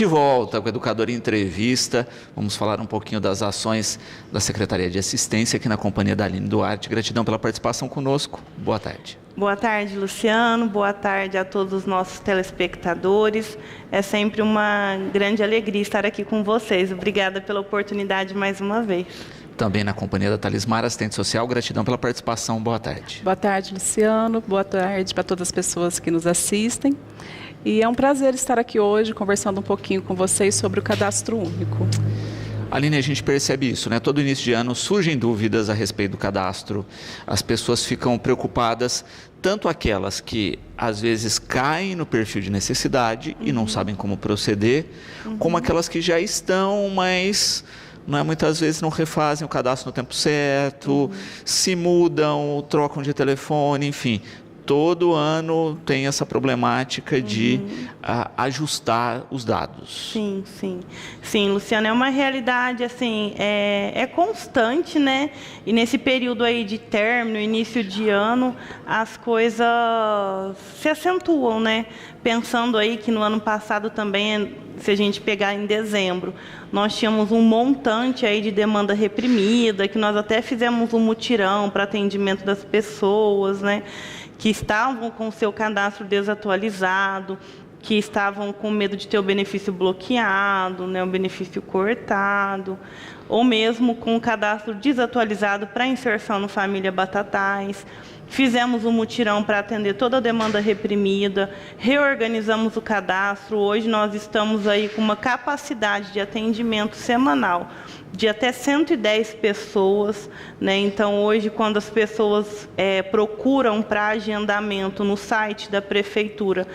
de volta com o Educador em Entrevista. Vamos falar um pouquinho das ações da Secretaria de Assistência aqui na companhia da Aline Duarte. Gratidão pela participação conosco. Boa tarde. Boa tarde, Luciano. Boa tarde a todos os nossos telespectadores. É sempre uma grande alegria estar aqui com vocês. Obrigada pela oportunidade mais uma vez. Também na companhia da Talismara, assistente social. Gratidão pela participação. Boa tarde. Boa tarde, Luciano. Boa tarde para todas as pessoas que nos assistem. E é um prazer estar aqui hoje conversando um pouquinho com vocês sobre o Cadastro Único. Aline, a gente percebe isso, né? Todo início de ano surgem dúvidas a respeito do cadastro. As pessoas ficam preocupadas, tanto aquelas que às vezes caem no perfil de necessidade e não sabem como proceder, como aquelas que já estão, mas muitas vezes não refazem o cadastro no tempo certo, se mudam, trocam de telefone, enfim. Todo ano tem essa problemática de ajustar os dados. Sim, sim. Sim, Luciano, é uma realidade, assim, é constante, né? E nesse período aí de término, início de ano, as coisas se acentuam, né? Pensando aí que no ano passado também, se a gente pegar em dezembro, nós tínhamos um montante aí de demanda reprimida, que nós até fizemos um mutirão para atendimento das pessoas, né? Que estavam com o seu cadastro desatualizado, que estavam com medo de ter o benefício bloqueado, né, o benefício cortado, ou mesmo com o cadastro desatualizado para inserção no Família Batatais. Fizemos um mutirão para atender toda a demanda reprimida, reorganizamos o cadastro. Hoje nós estamos aí com uma capacidade de atendimento semanal de até 110 pessoas, né? Então, hoje, quando as pessoas procuram para agendamento no site da Prefeitura,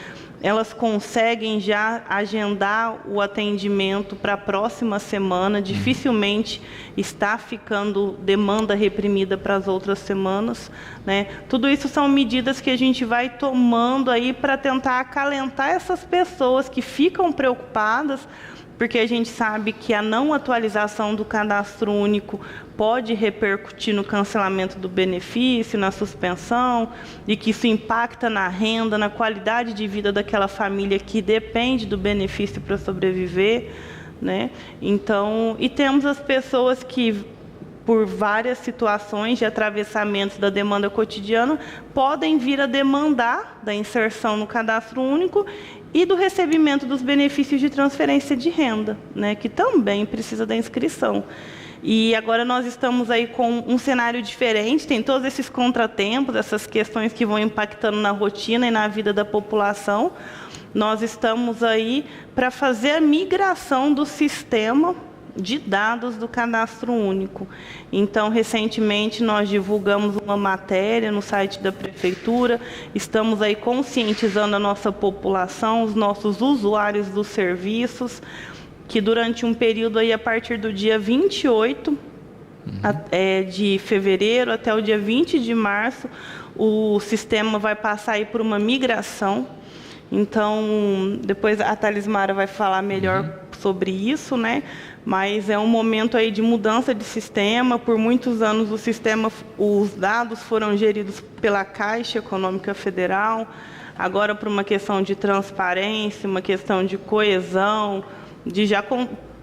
elas conseguem já agendar o atendimento para a próxima semana, dificilmente está ficando demanda reprimida para as outras semanas, né? Tudo isso são medidas que a gente vai tomando aí para tentar acalentar essas pessoas que ficam preocupadas, porque a gente sabe que a não atualização do cadastro único pode repercutir no cancelamento do benefício, na suspensão, e que isso impacta na renda, na qualidade de vida daquela família que depende do benefício para sobreviver, né? Então, e temos as pessoas que, por várias situações de atravessamentos da demanda cotidiana, podem vir a demandar da inserção no cadastro único e do recebimento dos benefícios de transferência de renda, né, que também precisa da inscrição. E agora nós estamos aí com um cenário diferente, tem todos esses contratempos, essas questões que vão impactando na rotina e na vida da população. Nós estamos aí para fazer a migração do sistema de dados do cadastro único. Então, recentemente, nós divulgamos uma matéria no site da Prefeitura, estamos aí conscientizando a nossa população, os nossos usuários dos serviços, que durante um período aí, a partir do dia 28 de fevereiro até o dia 20 de março, o sistema vai passar aí por uma migração. Então, depois a Talismara vai falar melhor sobre isso, né? Mas é um momento aí de mudança de sistema. Por muitos anos o sistema, os dados foram geridos pela Caixa Econômica Federal. Agora, por uma questão de transparência, uma questão de coesão, de já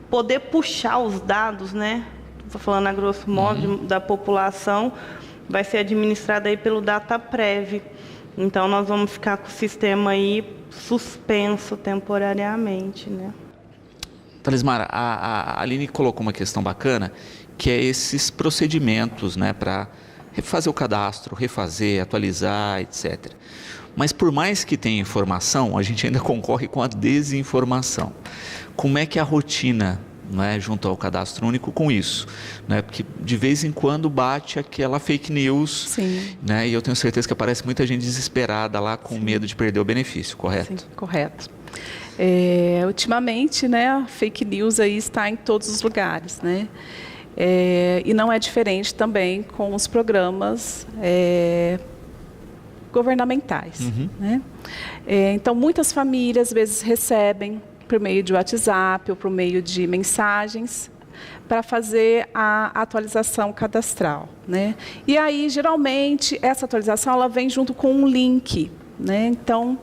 poder puxar os dados, né? Estou falando a grosso modo da população, vai ser administrada aí pelo DataPrev. Então, nós vamos ficar com o sistema aí suspenso temporariamente, né? Talismara, a Aline colocou uma questão bacana, que é esses procedimentos, né, para refazer o cadastro, refazer, atualizar, etc. Mas por mais que tenha informação, a gente ainda concorre com a desinformação. Como é que é a rotina, né, junto ao cadastro único com isso, né? Porque de vez em quando bate aquela fake news. Sim. Né, e eu tenho certeza que aparece muita gente desesperada lá com medo de perder o benefício, correto? Sim, correto. Ultimamente, né, a fake news aí está em todos os lugares, né? E não é diferente também com os programas governamentais, né? Então, muitas famílias às vezes recebem por meio de WhatsApp ou por meio de mensagens para fazer a atualização cadastral, né? E aí, geralmente, essa atualização ela vem junto com um link, né? Então,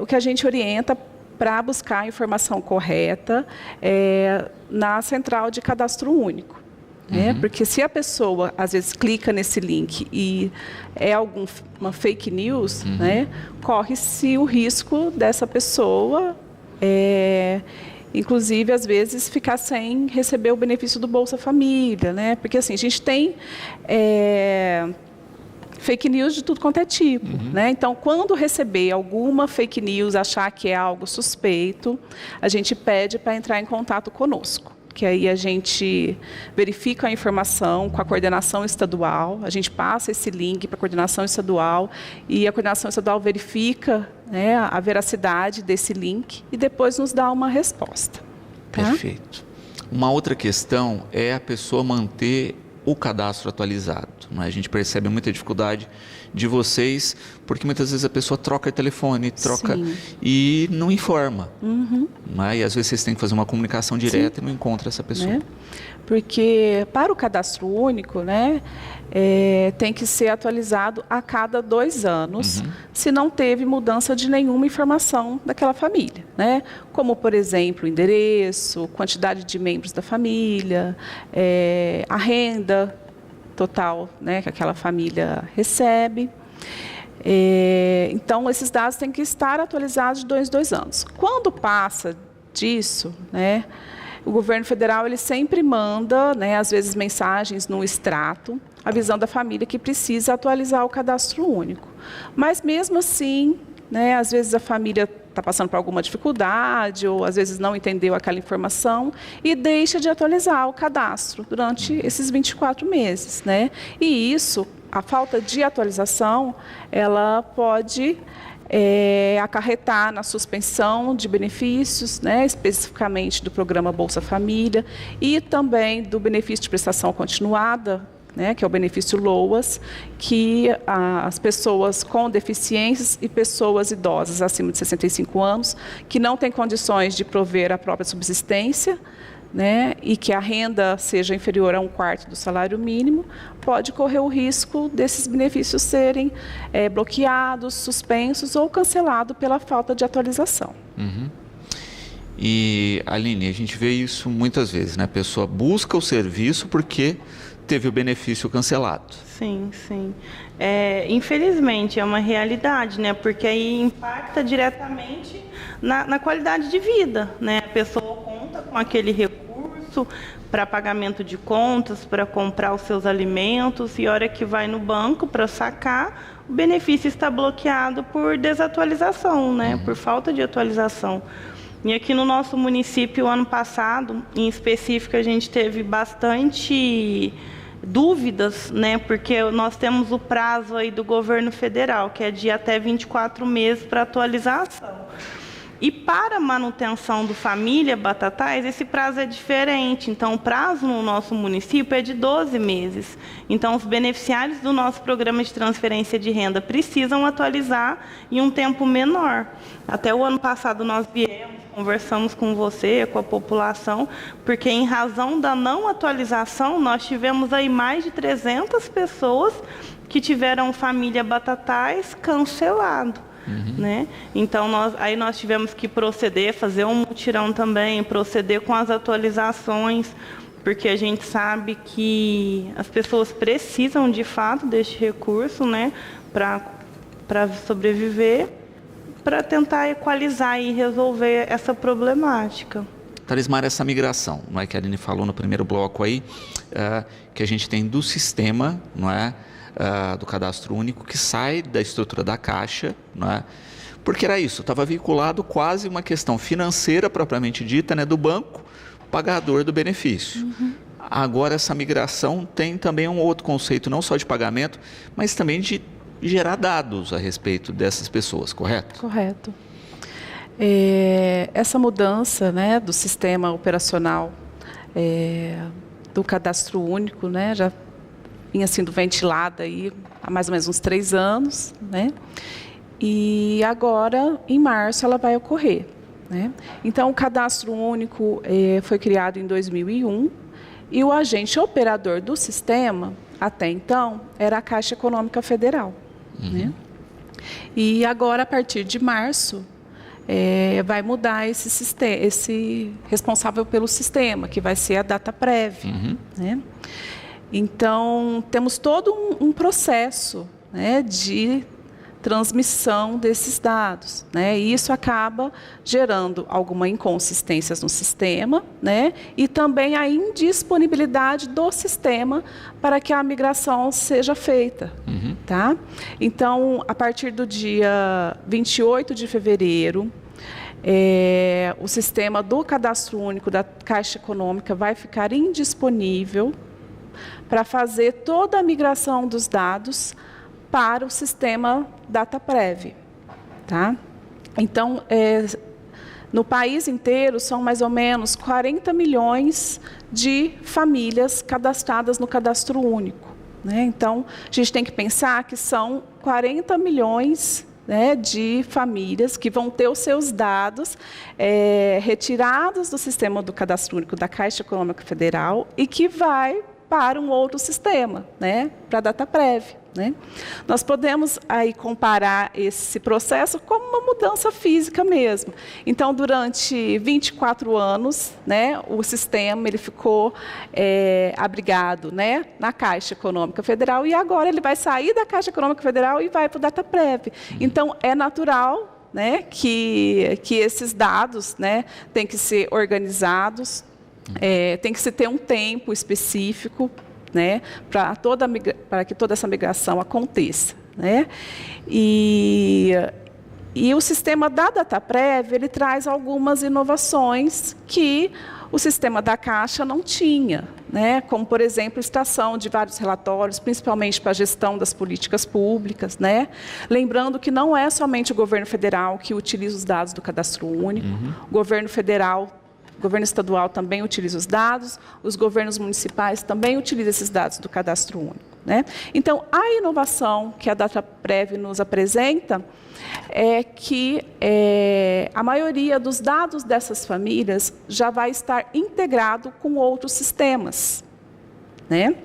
o que a gente orienta para buscar a informação correta na central de cadastro único. Porque se a pessoa, às vezes, clica nesse link e é uma fake news, corre-se o risco dessa pessoa, inclusive, às vezes, ficar sem receber o benefício do Bolsa Família, porque assim, a gente tem fake news de tudo quanto é tipo. Então, quando receber alguma fake news, achar que é algo suspeito, a gente pede para entrar em contato conosco. Que aí a gente verifica a informação com a coordenação estadual, a gente passa esse link para a coordenação estadual e a coordenação estadual verifica a veracidade desse link e depois nos dá uma resposta. Tá? Perfeito. Uma outra questão é a pessoa manter o cadastro atualizado. A gente percebe muita dificuldade de vocês, porque muitas vezes a pessoa troca de telefone, e não informa. E às vezes vocês têm que fazer uma comunicação direta e não encontra essa pessoa. Porque para o cadastro único, tem que ser atualizado a cada 2 anos, se não teve mudança de nenhuma informação daquela família. Como, por exemplo, endereço, quantidade de membros da família, a renda total que aquela família recebe. Então, esses dados têm que estar atualizados de 2 anos. Quando passa disso, o governo federal ele sempre manda, às vezes, mensagens no extrato, avisando a família que precisa atualizar o cadastro único. Mas, mesmo assim, às vezes a família está passando por alguma dificuldade ou às vezes não entendeu aquela informação e deixa de atualizar o cadastro durante esses 24 meses. E isso, a falta de atualização, ela pode acarretar na suspensão de benefícios, especificamente do programa Bolsa Família e também do benefício de prestação continuada, que é o benefício LOAS, que as pessoas com deficiências e pessoas idosas acima de 65 anos, que não têm condições de prover a própria subsistência, e que a renda seja inferior a 1/4 do salário mínimo, pode correr o risco desses benefícios serem bloqueados, suspensos ou cancelados pela falta de atualização. E, Aline, a gente vê isso muitas vezes, a pessoa busca o serviço porque teve o benefício cancelado. Sim. Infelizmente, é uma realidade, porque aí impacta diretamente na qualidade de vida. A pessoa conta com aquele recurso para pagamento de contas, para comprar os seus alimentos, e a hora que vai no banco para sacar, o benefício está bloqueado por desatualização, por falta de atualização. E aqui no nosso município, ano passado, em específico, a gente teve bastante dúvidas, porque nós temos o prazo aí do governo federal, que é de até 24 meses para atualização. E para a manutenção do Família Batatais, esse prazo é diferente. Então, o prazo no nosso município é de 12 meses. Então, os beneficiários do nosso programa de transferência de renda precisam atualizar em um tempo menor. Até o ano passado nós viemos, conversamos com você, com a população, porque em razão da não atualização, nós tivemos aí mais de 300 pessoas que tiveram Família Batatais cancelado. Então, nós tivemos que proceder, fazer um mutirão também, proceder com as atualizações, porque a gente sabe que as pessoas precisam, de fato, deste recurso, para sobreviver, para tentar equalizar e resolver essa problemática. Talismar, essa migração, que a Aline falou no primeiro bloco aí, que a gente tem do sistema, do cadastro único, que sai da estrutura da Caixa, porque era isso, estava vinculado quase uma questão financeira propriamente dita, do banco, pagador do benefício. Agora essa migração tem também um outro conceito, não só de pagamento, mas também de gerar dados a respeito dessas pessoas, correto? Correto. Essa mudança do sistema operacional do cadastro único, já vinha sendo ventilada aí há mais ou menos uns 3 anos, e agora, em março, ela vai ocorrer. Então, o cadastro único foi criado em 2001 e o agente operador do sistema, até então, era a Caixa Econômica Federal. E agora, a partir de março, vai mudar esse responsável pelo sistema, que vai ser a Dataprev. Né? Então, temos todo um processo, né, de transmissão desses dados, né? E isso acaba gerando algumas inconsistências no sistema, né? E também a indisponibilidade do sistema para que a migração seja feita. Tá? Então, a partir do dia 28 de fevereiro, o sistema do Cadastro Único da Caixa Econômica vai ficar indisponível para fazer toda a migração dos dados para o sistema Dataprev. Tá? Então, no país inteiro, são mais ou menos 40 milhões de famílias cadastradas no Cadastro Único. Né? Então, a gente tem que pensar que são 40 milhões, né, de famílias que vão ter os seus dados retirados do sistema do Cadastro Único da Caixa Econômica Federal e que vai para um outro sistema, né, para a Dataprev. Né? Nós podemos aí comparar esse processo como uma mudança física mesmo. Então, durante 24 anos, né, o sistema ele ficou abrigado, né, na Caixa Econômica Federal, e agora ele vai sair da Caixa Econômica Federal e vai para o Dataprev. Então, é natural, né, que esses dados, né, têm que ser organizados, tem que se ter um tempo específico, né, para que toda essa migração aconteça. Né? E o sistema da Dataprev, ele traz algumas inovações que o sistema da Caixa não tinha, né? Como, por exemplo, extração de vários relatórios, principalmente para a gestão das políticas públicas. Né? Lembrando que não é somente o governo federal que utiliza os dados do Cadastro Único, o governo federal, o governo estadual também utiliza os dados, os governos municipais também utilizam esses dados do Cadastro Único. Né? Então, a inovação que a Dataprev nos apresenta é que a maioria dos dados dessas famílias já vai estar integrado com outros sistemas. Né?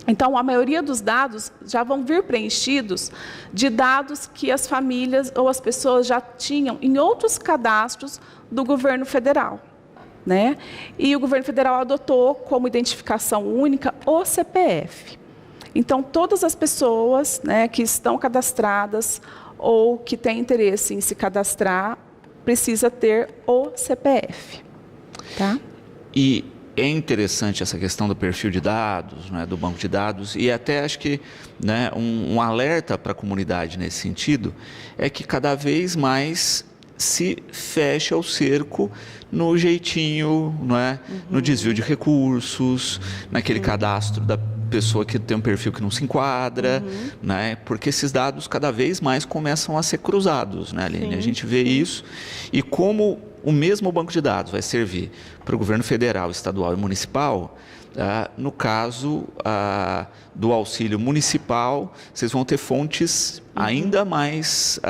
Então, a maioria dos dados já vão vir preenchidos de dados que as famílias ou as pessoas já tinham em outros cadastros do governo federal. Né? E o governo federal adotou como identificação única o CPF. Então, todas as pessoas, né, que estão cadastradas ou que têm interesse em se cadastrar, precisa ter o CPF. Tá? E é interessante essa questão do perfil de dados, né, do banco de dados, e até acho que, né, um alerta para a comunidade nesse sentido é que cada vez mais se fecha o cerco no jeitinho, não é? No desvio de recursos, naquele cadastro da pessoa que tem um perfil que não se enquadra, né? Porque esses dados cada vez mais começam a ser cruzados, né, Aline? Sim, a gente vê isso, e como o mesmo banco de dados vai servir para o governo federal, estadual e municipal, no caso do auxílio municipal, vocês vão ter fontes ainda mais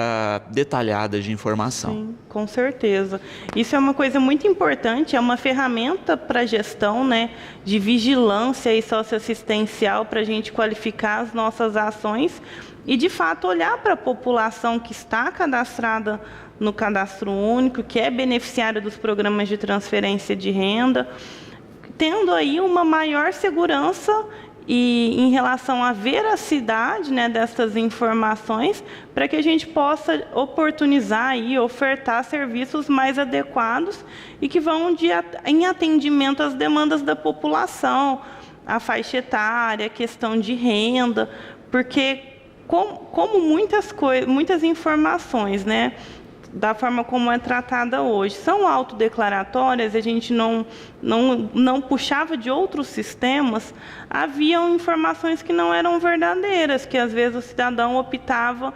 detalhadas de informação. Sim, com certeza. Isso é uma coisa muito importante, é uma ferramenta para gestão, né, de vigilância e socioassistencial para a gente qualificar as nossas ações e, de fato, olhar para a população que está cadastrada no Cadastro Único, que é beneficiária dos programas de transferência de renda, tendo aí uma maior segurança e em relação à veracidade, né, dessas informações, para que a gente possa oportunizar e ofertar serviços mais adequados e que vão em atendimento às demandas da população, a faixa etária, a questão de renda, porque como muitas informações, né, da forma como é tratada hoje, são autodeclaratórias, a gente não puxava de outros sistemas, haviam informações que não eram verdadeiras, que às vezes o cidadão optava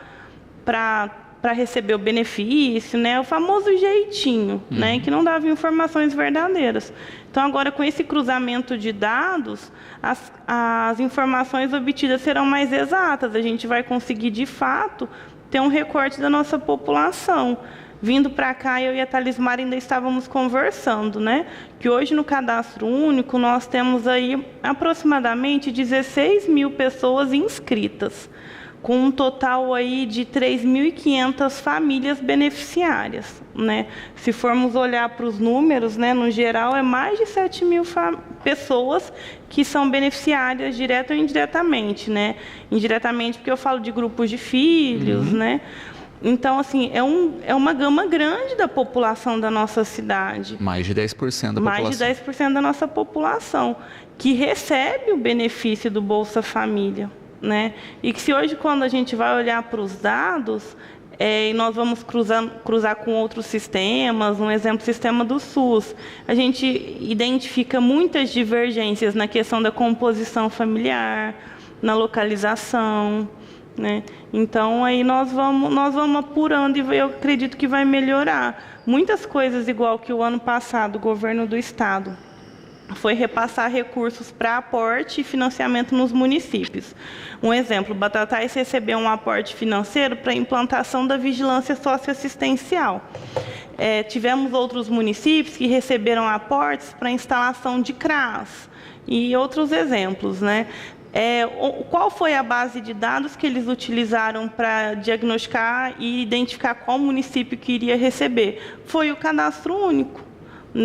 para receber o benefício, né, o famoso jeitinho, né, que não dava informações verdadeiras. Então, agora, com esse cruzamento de dados, as informações obtidas serão mais exatas, a gente vai conseguir, de fato, ter um recorte da nossa população. Vindo para cá, eu e a Talismar ainda estávamos conversando, né? Que hoje no Cadastro Único nós temos aí aproximadamente 16 mil pessoas inscritas. com um total aí de 3.500 famílias beneficiárias, né? Se formos olhar para os números, né, no geral, é mais de 7.000 pessoas que são beneficiárias direta ou indiretamente, né? Indiretamente porque eu falo de grupos de filhos, né? Então, assim, é uma gama grande da população da nossa cidade. Mais de 10% da população. Mais de 10% da nossa população que recebe o benefício do Bolsa Família, né? E que se hoje, quando a gente vai olhar para os dados, e nós vamos cruzar com outros sistemas, um exemplo, o sistema do SUS, a gente identifica muitas divergências na questão da composição familiar, na localização, né? Então, aí nós vamos apurando e eu acredito que vai melhorar. Muitas coisas, igual que o ano passado, o governo do estado foi repassar recursos para aporte e financiamento nos municípios. Um exemplo, Batatais recebeu um aporte financeiro para a implantação da vigilância socioassistencial. Tivemos outros municípios que receberam aportes para a instalação de CRAS e outros exemplos, né? Qual foi a base de dados que eles utilizaram para diagnosticar e identificar qual município que iria receber? Foi o cadastro único.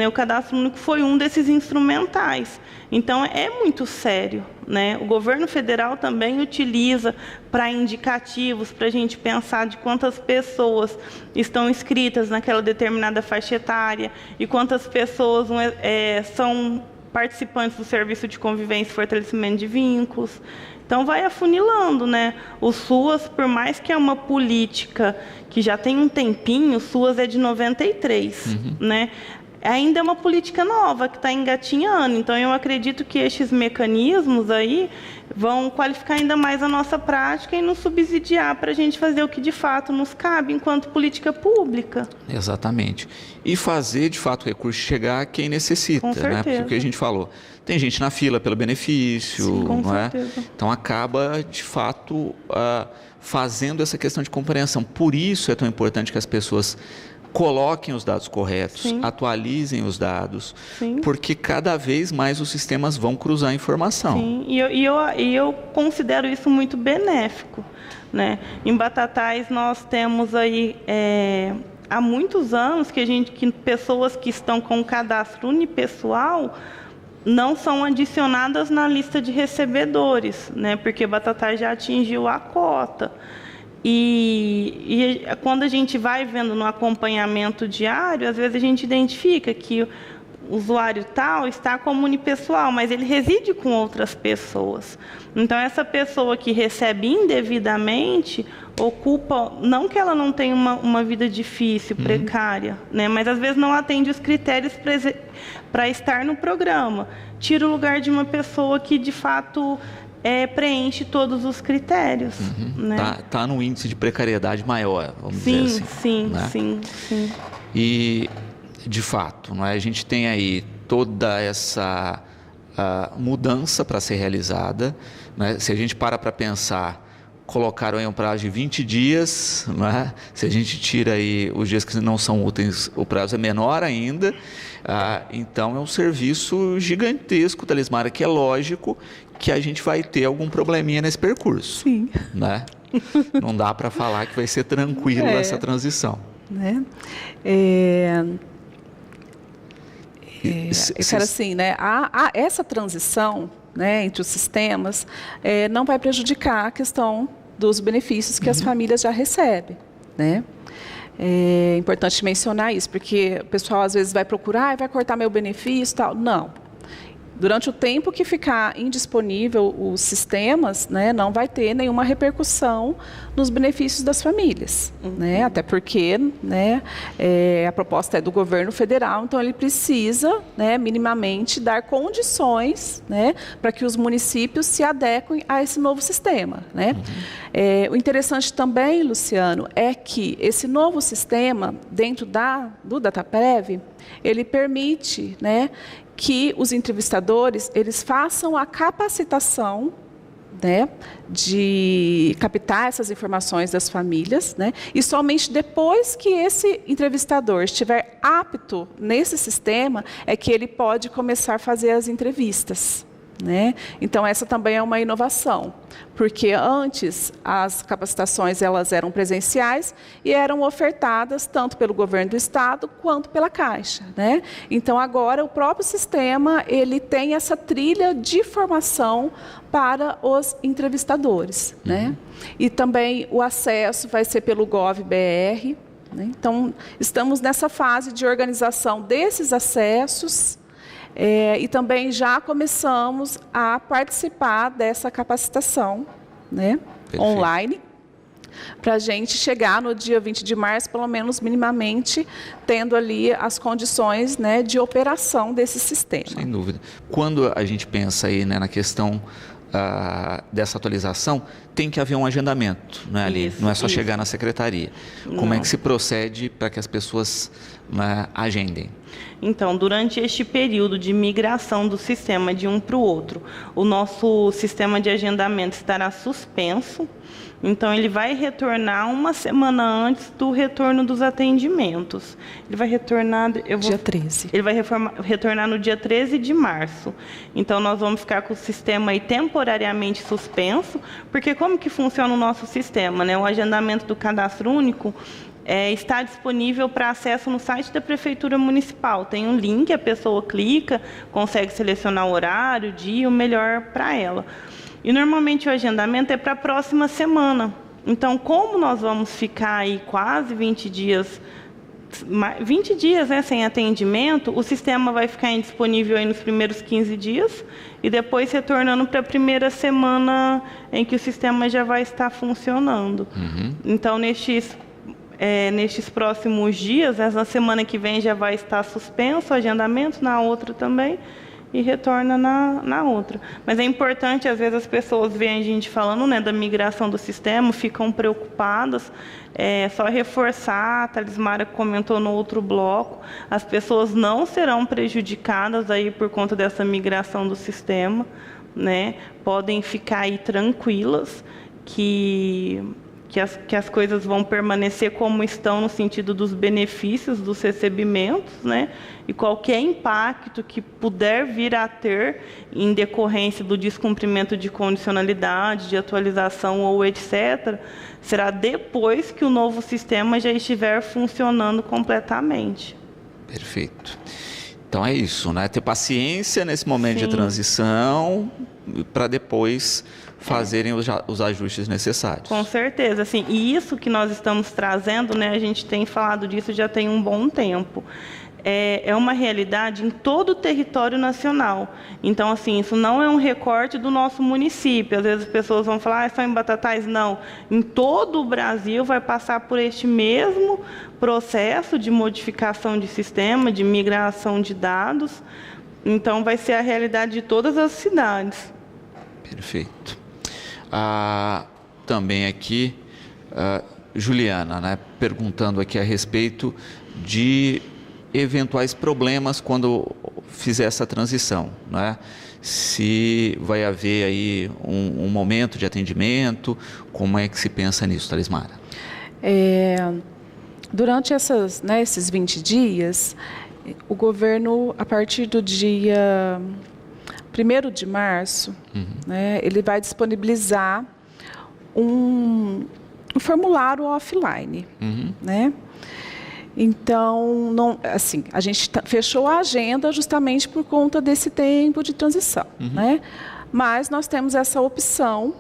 O cadastro único foi um desses instrumentais. Então, é muito sério, né? O governo federal também utiliza para indicativos, para a gente pensar de quantas pessoas estão inscritas naquela determinada faixa etária e quantas pessoas são participantes do serviço de convivência e fortalecimento de vínculos. Então, vai afunilando, né? O SUAS, por mais que é uma política que já tem um tempinho, o SUAS é de 93, né? Ainda é uma política nova, que está engatinhando. Então, eu acredito que estes mecanismos aí vão qualificar ainda mais a nossa prática e nos subsidiar para a gente fazer o que, de fato, nos cabe enquanto política pública. Exatamente. E fazer, de fato, o recurso chegar a quem necessita, né? Porque o que a gente falou, tem gente na fila pelo benefício, sim, com não é? certeza. Então, acaba, de fato, fazendo essa questão de compreensão. Por isso é tão importante que as pessoas coloquem os dados corretos, sim, atualizem os dados, sim, porque cada vez mais os sistemas vão cruzar a informação. Sim, e eu considero isso muito benéfico, né? Em Batatais nós temos aí há muitos anos que pessoas que estão com cadastro unipessoal não são adicionadas na lista de recebedores, né? Porque Batatais já atingiu a cota. E quando a gente vai vendo no acompanhamento diário, às vezes a gente identifica que o usuário tal está como unipessoal, mas ele reside com outras pessoas. Então, essa pessoa que recebe indevidamente ocupa, não que ela não tenha uma vida difícil, precária, né, mas às vezes não atende os critérios para estar no programa. Tira o lugar de uma pessoa que, de fato, preenche todos os critérios. Né? Tá num índice de precariedade maior, vamos dizer assim. Sim, né? sim. E, de fato, não é? A gente tem aí toda essa mudança para ser realizada. Né? Se a gente para pensar, colocaram aí um prazo de 20 dias, não é? Se a gente tira aí os dias que não são úteis, o prazo é menor ainda. Então, é um serviço gigantesco, Talismara, que é lógico que a gente vai ter algum probleminha nesse percurso. Sim. Né? Não dá para falar que vai ser tranquilo essa transição. Né? Assim, né? Essa transição, né, entre os sistemas não vai prejudicar a questão dos benefícios que as famílias já recebem. Né? É importante mencionar isso, porque o pessoal às vezes vai procurar, vai cortar meu benefício e tal. Não. Durante o tempo que ficar indisponível os sistemas, né, não vai ter nenhuma repercussão nos benefícios das famílias. Né? Até porque, né, a proposta é do governo federal, então ele precisa, né, minimamente dar condições, né, para que os municípios se adequem a esse novo sistema. Né? O interessante também, Luciano, é que esse novo sistema, dentro do Dataprev, ele permite, né, que os entrevistadores eles façam a capacitação, né, de captar essas informações das famílias, né, e somente depois que esse entrevistador estiver apto nesse sistema é que ele pode começar a fazer as entrevistas. né? Então, essa também é uma inovação, porque antes as capacitações elas eram presenciais e eram ofertadas tanto pelo governo do estado quanto pela Caixa, né? Então, agora o próprio sistema ele tem essa trilha de formação para os entrevistadores, né? E também o acesso vai ser pelo Gov.br, né? Então, estamos nessa fase de organização desses acessos. E também já começamos a participar dessa capacitação, né, online, para a gente chegar no dia 20 de março, pelo menos minimamente, tendo ali as condições, né, de operação desse sistema. Sem dúvida. Quando a gente pensa aí, né, na questão dessa atualização, tem que haver um agendamento, né, ali. Não é só chegar na secretaria. Como é que se procede para que as pessoas, né, agendem? Então, durante este período de migração do sistema de um para o outro, o nosso sistema de agendamento estará suspenso. Então, ele vai retornar uma semana antes do retorno dos atendimentos. Ele vai retornar... Dia 13. Ele vai retornar no dia 13 de março. Então, nós vamos ficar com o sistema aí temporariamente suspenso, porque como que funciona o nosso sistema, né? O agendamento do cadastro único está disponível para acesso no site da Prefeitura Municipal. Tem um link, a pessoa clica, consegue selecionar o horário, o dia, o melhor para ela. E normalmente o agendamento é para a próxima semana. Então, como nós vamos ficar aí quase 20 dias, né, sem atendimento, o sistema vai ficar indisponível aí nos primeiros 15 dias e depois retornando para a primeira semana em que o sistema já vai estar funcionando. Então, nestes próximos dias, na semana que vem já vai estar suspenso o agendamento, na outra também, e retorna na outra. Mas é importante, às vezes as pessoas veem a gente falando, né, da migração do sistema, ficam preocupadas. Só reforçar, a Talismara comentou no outro bloco, as pessoas não serão prejudicadas aí por conta dessa migração do sistema, né? Podem ficar aí tranquilas que as coisas vão permanecer como estão no sentido dos benefícios dos recebimentos, né? E qualquer impacto que puder vir a ter em decorrência do descumprimento de condicionalidade, de atualização ou etc., será depois que o novo sistema já estiver funcionando completamente. Perfeito. Então é isso, né? Ter paciência nesse momento de transição para depois fazerem os ajustes necessários. Com certeza, assim, e isso que nós estamos trazendo, né, a gente tem falado disso já tem um bom tempo. É uma realidade em todo o território nacional. Então, assim, isso não é um recorte do nosso município. Às vezes as pessoas vão falar, só em Batatais. Não. Em todo o Brasil vai passar por este mesmo processo de modificação de sistema, de migração de dados. Então, vai ser a realidade de todas as cidades. Perfeito. Também aqui, Juliana, né, perguntando aqui a respeito de eventuais problemas quando fizer essa transição, né? Se vai haver aí um momento de atendimento, como é que se pensa nisso, Talismara? Durante esses 20 dias, o governo, a partir do dia 1º de março, né, ele vai disponibilizar um formulário offline, né? Então, a gente fechou a agenda justamente por conta desse tempo de transição, né? Mas nós temos essa opção,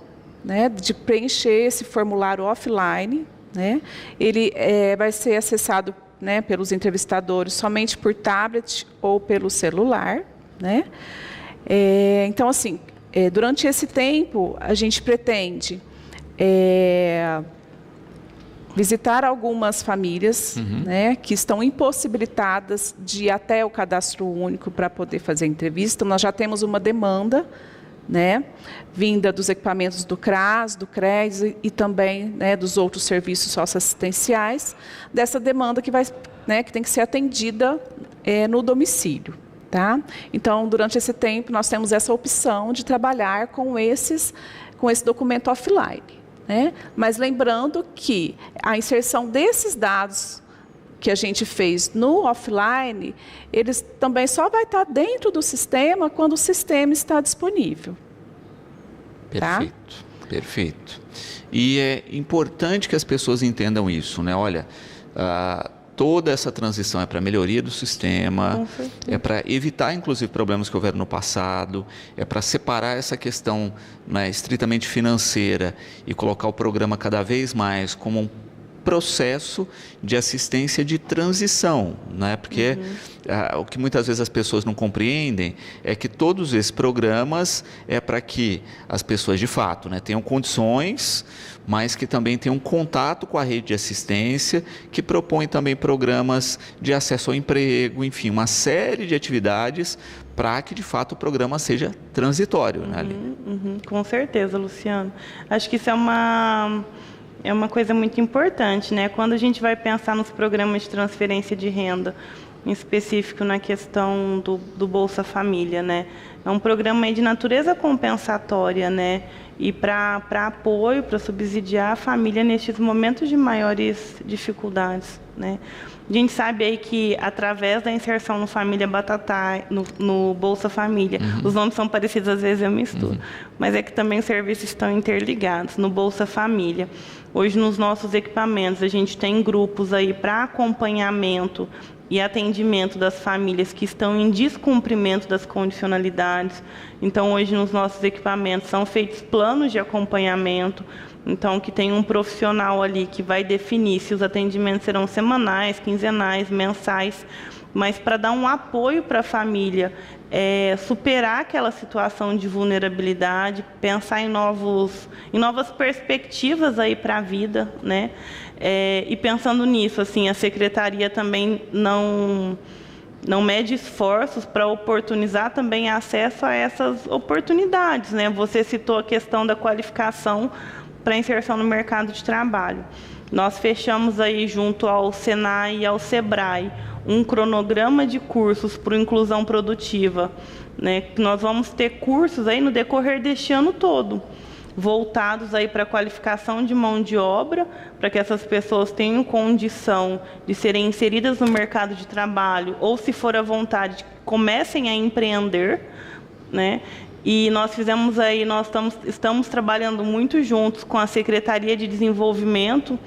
né, de preencher esse formulário offline, né? Ele vai ser acessado, né, pelos entrevistadores somente por tablet ou pelo celular, né? Então, assim, durante esse tempo, a gente pretende visitar algumas famílias, né, que estão impossibilitadas de ir até o cadastro único para poder fazer a entrevista. Nós já temos uma demanda, né, vinda dos equipamentos do CRAS, do CRES e também, né, dos outros serviços socioassistenciais, dessa demanda que tem que ser atendida no domicílio. Tá? Então, durante esse tempo, nós temos essa opção de trabalhar com esse documento offline, né? Mas lembrando que a inserção desses dados que a gente fez no offline, eles também só vai estar dentro do sistema quando o sistema está disponível. Perfeito, tá? Perfeito. E é importante que as pessoas entendam isso, né? Olha, toda essa transição é para a melhoria do sistema, é para evitar, inclusive, problemas que houveram no passado, é para separar essa questão, né, estritamente financeira e colocar o programa cada vez mais como um processo de assistência de transição, né? Porque o que muitas vezes as pessoas não compreendem é que todos esses programas é para que as pessoas de fato, né, tenham condições, mas que também tenham contato com a rede de assistência, que propõe também programas de acesso ao emprego, enfim, uma série de atividades para que de fato o programa seja transitório, né, Aline? Com certeza, Luciano. Acho que isso é uma coisa muito importante, né? Quando a gente vai pensar nos programas de transferência de renda, em específico na questão do Bolsa Família, né? É um programa aí de natureza compensatória, né? E para apoio, para subsidiar a família nestes momentos de maiores dificuldades, né? A gente sabe aí que através da inserção no Família Batatai, no Bolsa Família, os nomes são parecidos, às vezes eu misturo, mas é que também os serviços estão interligados no Bolsa Família. Hoje nos nossos equipamentos a gente tem grupos aí para acompanhamento e atendimento das famílias que estão em descumprimento das condicionalidades. Então hoje nos nossos equipamentos são feitos planos de acompanhamento, então que tem um profissional ali que vai definir se os atendimentos serão semanais, quinzenais, mensais, mas para dar um apoio para a família, superar aquela situação de vulnerabilidade, pensar em novas perspectivas aí para a vida, né? E pensando nisso, assim, a secretaria também não mede esforços para oportunizar também acesso a essas oportunidades, né? Você citou a questão da qualificação para inserção no mercado de trabalho. Nós fechamos aí junto ao Senai e ao Sebrae um cronograma de cursos para inclusão produtiva, né? Nós vamos ter cursos aí no decorrer deste ano todo, voltados aí para a qualificação de mão de obra, para que essas pessoas tenham condição de serem inseridas no mercado de trabalho, ou se for à vontade, comecem a empreender, né? E nós fizemos aí, estamos trabalhando muito juntos com a Secretaria de Desenvolvimento.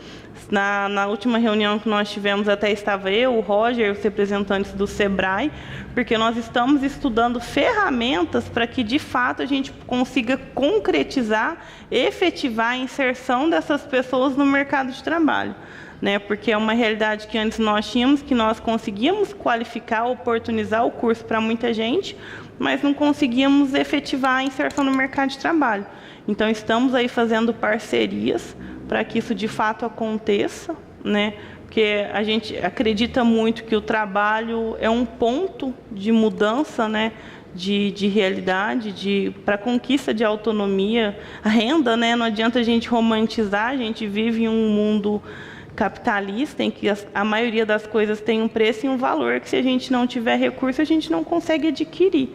Na última reunião que nós tivemos, até estava eu, o Roger, os representantes do Sebrae, porque nós estamos estudando ferramentas para que, de fato, a gente consiga concretizar, efetivar a inserção dessas pessoas no mercado de trabalho, né? Porque é uma realidade que antes nós tínhamos, que nós conseguíamos qualificar, oportunizar o curso para muita gente, mas não conseguíamos efetivar a inserção no mercado de trabalho. Então, estamos aí fazendo parcerias para que isso de fato aconteça, né? Porque a gente acredita muito que o trabalho é um ponto de mudança, né? De realidade, para a conquista de autonomia. A renda, né? Não adianta a gente romantizar, a gente vive em um mundo capitalista em que a maioria das coisas tem um preço e um valor que, se a gente não tiver recurso, a gente não consegue adquirir,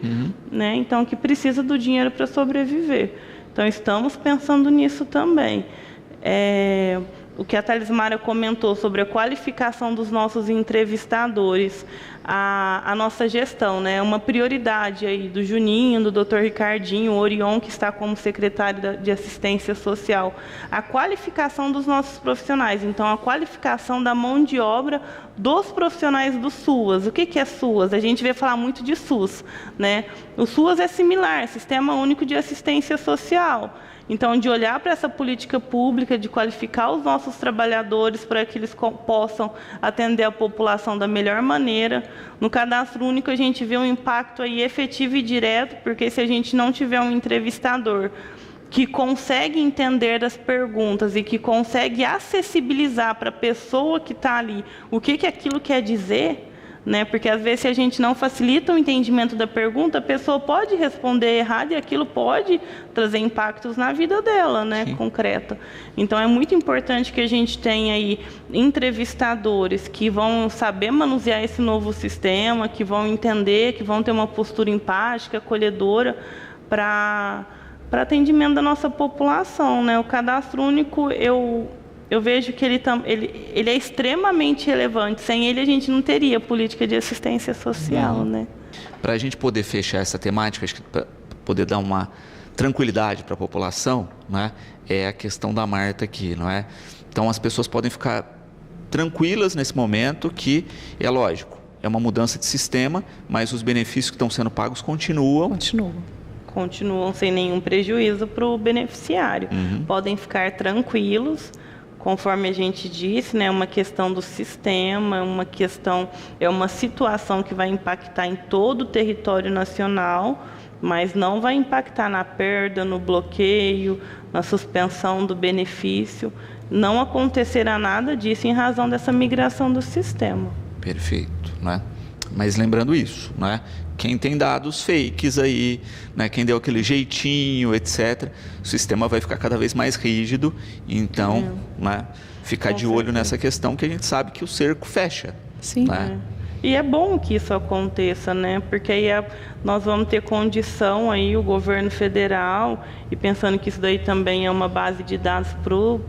né? Então, que precisa do dinheiro para sobreviver. Então, estamos pensando nisso também. O que a Talismara comentou sobre a qualificação dos nossos entrevistadores, a nossa gestão, né? Uma prioridade aí do Juninho, do Dr. Ricardinho, o Orion, que está como secretário de Assistência Social, a qualificação dos nossos profissionais. Então, a qualificação da mão de obra dos profissionais do SUAS. O que é SUAS? A gente vê falar muito de SUS, né? O SUAS é similar, Sistema Único de Assistência Social. Então, de olhar para essa política pública, de qualificar os nossos trabalhadores para que eles possam atender a população da melhor maneira. No cadastro único, a gente vê um impacto aí efetivo e direto, porque se a gente não tiver um entrevistador que consegue entender as perguntas e que consegue acessibilizar para a pessoa que está ali o que aquilo quer dizer, né? Porque às vezes, se a gente não facilita o entendimento da pergunta, a pessoa pode responder errado e aquilo pode trazer impactos na vida dela, né? Concreta. Então, é muito importante que a gente tenha aí entrevistadores que vão saber manusear esse novo sistema, que vão entender, que vão ter uma postura empática, acolhedora para atendimento da nossa população, né? O cadastro único, eu eu vejo que ele é extremamente relevante. Sem ele, a gente não teria política de assistência social, né? Para a gente poder fechar essa temática, acho que para poder dar uma tranquilidade para a população, né, é a questão da Marta aqui, não é? Então, as pessoas podem ficar tranquilas nesse momento que, é lógico, é uma mudança de sistema, mas os benefícios que estão sendo pagos continuam. Continuam sem nenhum prejuízo para o beneficiário. Podem ficar tranquilos, conforme a gente disse, né, é uma questão do sistema, é uma situação que vai impactar em todo o território nacional, mas não vai impactar na perda, no bloqueio, na suspensão do benefício. Não acontecerá nada disso em razão dessa migração do sistema. Perfeito, né? Mas lembrando isso, né? Quem tem dados fakes aí, né? Quem deu aquele jeitinho, etc., o sistema vai ficar cada vez mais rígido. Então, né? Ficar de olho nessa questão, que a gente sabe que o cerco fecha. Sim. Né? E é bom que isso aconteça, né? Porque aí nós vamos ter condição aí, o governo federal, e pensando que isso daí também é uma base de dados para o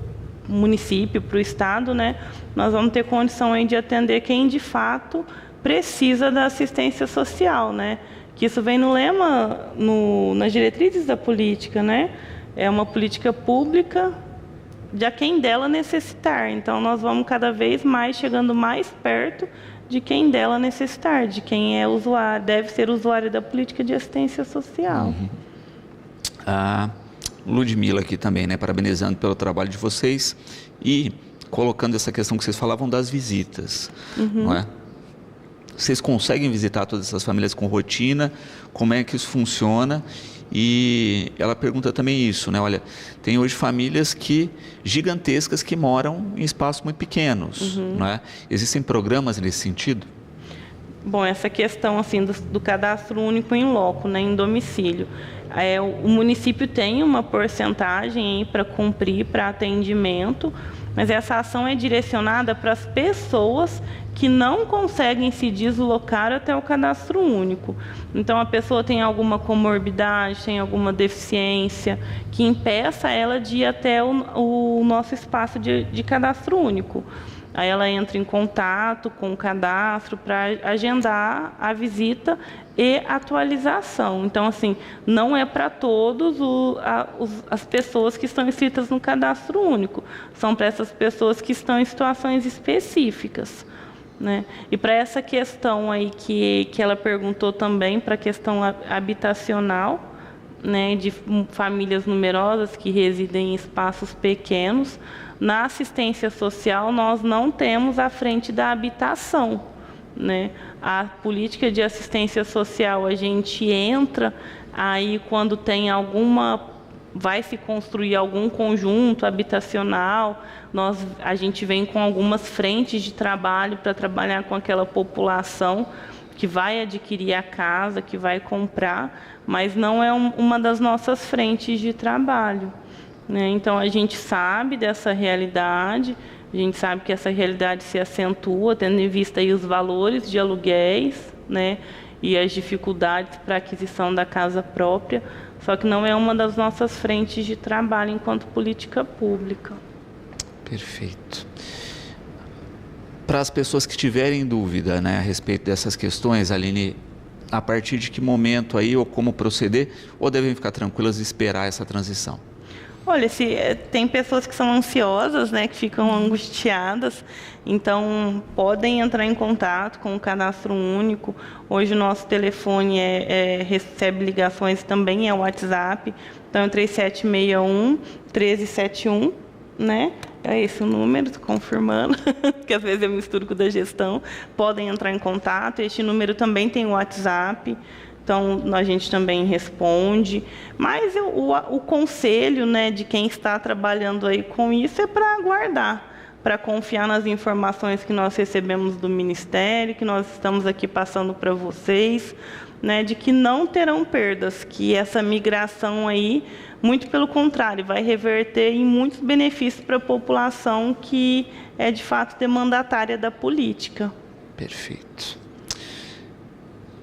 município, para o estado, né? Nós vamos ter condição aí de atender quem de fato precisa da assistência social, né? Que isso vem no lema, nas diretrizes da política, né? É uma política pública de a quem dela necessitar. Então, nós vamos cada vez mais chegando mais perto de quem dela necessitar, de quem é usuário, deve ser usuário da política de assistência social. A Ludmila aqui também, né? Parabenizando pelo trabalho de vocês e colocando essa questão que vocês falavam das visitas, não é? Vocês conseguem visitar todas essas famílias com rotina? Como é que isso funciona? E ela pergunta também isso, né? Olha, tem hoje famílias gigantescas que moram em espaços muito pequenos, não é? Existem programas nesse sentido? Bom, essa questão assim do cadastro único em loco, né, em domicílio. O município tem uma porcentagem para cumprir, para atendimento, mas essa ação é direcionada para as pessoas que não conseguem se deslocar até o cadastro único. Então, a pessoa tem alguma comorbidade, tem alguma deficiência que impeça ela de ir até o nosso espaço de cadastro único. Aí ela entra em contato com o cadastro para agendar a visita e atualização. Então, assim, não é para todos as pessoas que estão inscritas no cadastro único. São para essas pessoas que estão em situações específicas, né? E para essa questão aí que ela perguntou também, para a questão habitacional, né, de famílias numerosas que residem em espaços pequenos, na assistência social nós não temos a frente da habitação, né? A política de assistência social, a gente entra aí quando tem vai se construir algum conjunto habitacional, a gente vem com algumas frentes de trabalho para trabalhar com aquela população que vai adquirir a casa, que vai comprar, mas não é uma das nossas frentes de trabalho, né? Então, a gente sabe dessa realidade, a gente sabe que essa realidade se acentua, tendo em vista aí os valores de aluguéis, né, e as dificuldades para a aquisição da casa própria, só que não é uma das nossas frentes de trabalho enquanto política pública. Perfeito. Para as pessoas que tiverem dúvida, né, a respeito dessas questões, Aline, a partir de que momento aí ou como proceder, ou devem ficar tranquilas e esperar essa transição? Olha, tem pessoas que são ansiosas, né, que ficam angustiadas, então podem entrar em contato com o cadastro único. Hoje o nosso telefone recebe ligações também, é o WhatsApp, então é 3761-1371, né? É esse o número, estou confirmando, que às vezes eu misturo com o da gestão. Podem entrar em contato, este número também tem o WhatsApp. Então, a gente também responde. Mas o conselho, né, de quem está trabalhando aí com isso é para aguardar, para confiar nas informações que nós recebemos do Ministério, que nós estamos aqui passando para vocês, né, de que não terão perdas, que essa migração aí, muito pelo contrário, vai reverter em muitos benefícios para a população que é, de fato, demandatária da política. Perfeito.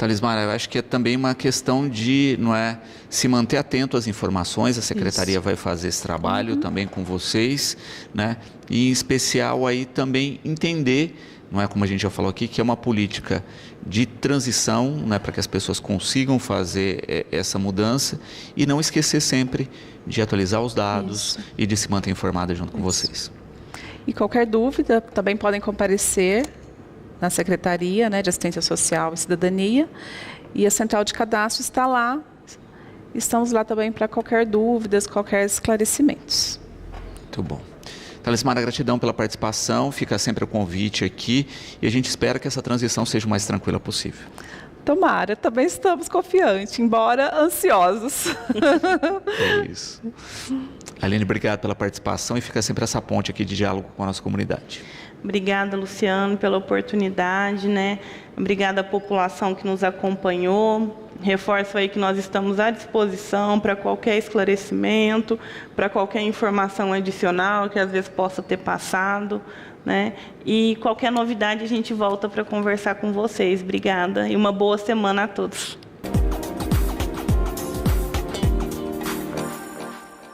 Talismara, eu acho que é também uma questão de, não é, se manter atento às informações. A secretaria vai fazer esse trabalho também com vocês, né? E em especial aí também entender, não é, como a gente já falou aqui, que é uma política de transição, né, para que as pessoas consigam fazer essa mudança e não esquecer sempre de atualizar os dados e de se manter informada junto com vocês. E qualquer dúvida, também podem comparecer na Secretaria, né, de Assistência Social e Cidadania, e a Central de Cadastro está lá. Estamos lá também para qualquer dúvida, qualquer esclarecimentos. Muito bom. Talismara, gratidão pela participação, fica sempre o convite aqui e a gente espera que essa transição seja o mais tranquila possível. Tomara, também estamos confiantes, embora ansiosos. É isso. Aline, obrigado pela participação e fica sempre essa ponte aqui de diálogo com a nossa comunidade. Obrigada, Luciano, pela oportunidade, né? Obrigada à população que nos acompanhou. Reforço aí que nós estamos à disposição para qualquer esclarecimento, para qualquer informação adicional que às vezes possa ter passado, né? E qualquer novidade a gente volta para conversar com vocês. Obrigada e uma boa semana a todos.